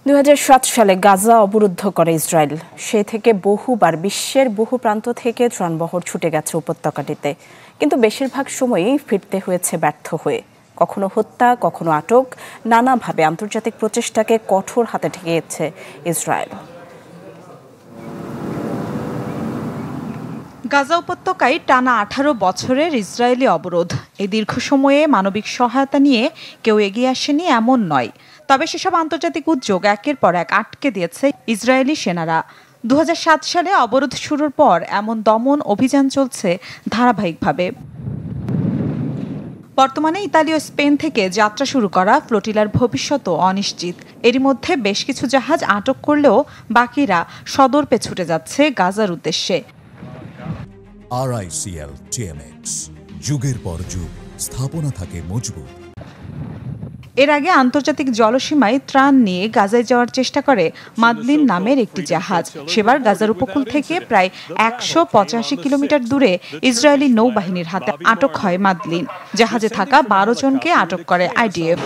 2007 সালে গাজা অবরুদ্ধ করে ইসরায়েল। সে থেকে বহুবার বিশ্বের বহু প্রান্ত থেকে ত্রাণবহর ছুটে গেছে উপত্যকাটিতে, কিন্তু বেশিরভাগ সময়ই ফিরতে হয়েছে ব্যর্থ হয়ে। কখনো হত্যা, কখনো আটক, নানাভাবে আন্তর্জাতিক প্রচেষ্টাকে কঠোর হাতে ঠেকিয়েছে ইসরায়েল। গাজা উপত্যকায় টানা 18 বছরের ইসরায়েলি অবরোধ। এই দীর্ঘ সময়ে মানবিক সহায়তা নিয়ে কেউ এগিয়ে আসেনি এমন নয়, তবে সেসব আন্তর্জাতিক উদ্যোগ একের পর এক আটকে দিয়েছে ইসরায়েলি সেনারা। 2007 সালে অবরোধ শুরুর পর এমন দমন অভিযান চলছে ধারাবাহিকভাবে। বর্তমানে ইতালি ও স্পেন থেকে যাত্রা শুরু করা ফ্লোটিলার ভবিষ্যৎও অনিশ্চিত। এরই মধ্যে বেশ কিছু জাহাজ আটক করলেও বাকিরা সদর্পে ছুটে যাচ্ছে গাজার উদ্দেশ্যে। RICL TMX, যুগের পর যুগ স্থাপনা থাকে মজবুত। এর আগে আন্তর্জাতিক জলসীমায় ত্রাণ নিয়ে গাজায় যাওয়ার চেষ্টা করে মাদলিন নামের একটি জাহাজ। সেবার গাজার উপকূল থেকে প্রায় 185 কিলোমিটার দূরে ইসরায়েলি নৌবাহিনীর হাতে আটক হয় মাদলিন। জাহাজে থাকা 12 জনকে আটক করে IDF।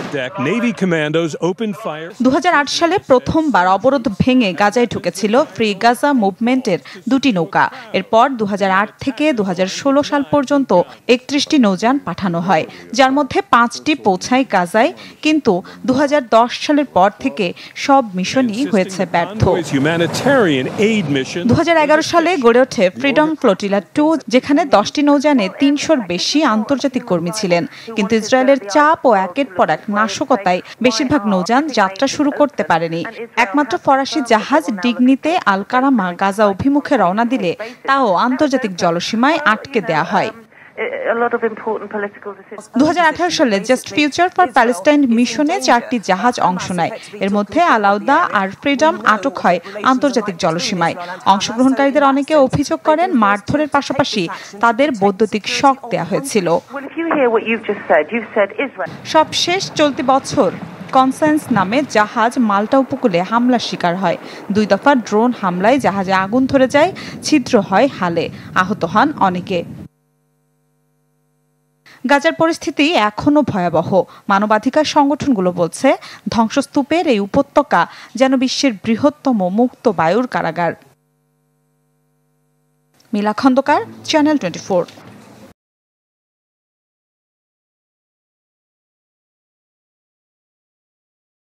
2008 সালে প্রথমবার অবরোধ ভেঙে গাজায় ঢুকেছিল ফ্রি গাজা মুভমেন্টের দুটি নৌকা। এরপর 2008 থেকে 2016 সাল পর্যন্ত 31টি নৌযান পাঠানো হয়, যার মধ্যে 5টি পৌঁছায় গাজায়। কিন্তু 2010 সালের পর থেকে সব মিশনই হয়েছে ব্যর্থ। 2011 সালে গড়ে ওঠে ফ্রিডম ফ্লোটিলা 2, যেখানে 10টি নৌযানে 300-র বেশি আন্তর্জাতিক কর্মী ছিলেন। কিন্তু ইসরায়েলের চাপ ও একের পর এক নাশকতায় বেশিরভাগ নৌযান যাত্রা শুরু করতে পারেনি। একমাত্র ফরাসি জাহাজ ডিগনিতে আল কারামা গাজা অভিমুখে রওনা দিলে তাও আন্তর্জাতিক জলসীমায় আটকে দেয়া হয়। 2018 সালে জাস্ট ফিউচার ফর প্যালেস্টাইন মিশনে 4টি জাহাজ অংশ নেয়। এর মধ্যে আলাউদা আর ফ্রিডম আটক হয় আন্তর্জাতিক জলসীমায়। অংশগ্রহণকারীদের অনেকে অভিযোগ করেন মারধরের পাশাপাশি তাদের বৈদ্যুতিক শক দেওয়া হয়েছিল। সবশেষ চলতি বছর কনসায়েন্স নামে জাহাজ মাল্টা উপকূলে হামলার শিকার হয়। 2 দফা ড্রোন হামলায় জাহাজে আগুন ধরে যায়, ছিদ্র হয় হালে, আহত হন অনেকে। গাজার পরিস্থিতি এখনো ভয়াবহ। মানবাধিকার সংগঠনগুলো বলছে ধ্বংসস্তূপের এই উপত্যকা যেন বিশ্বের বৃহত্তম মুক্ত বায়ুর কারাগার। মিলা খন্দকার, চ্যানেল 24।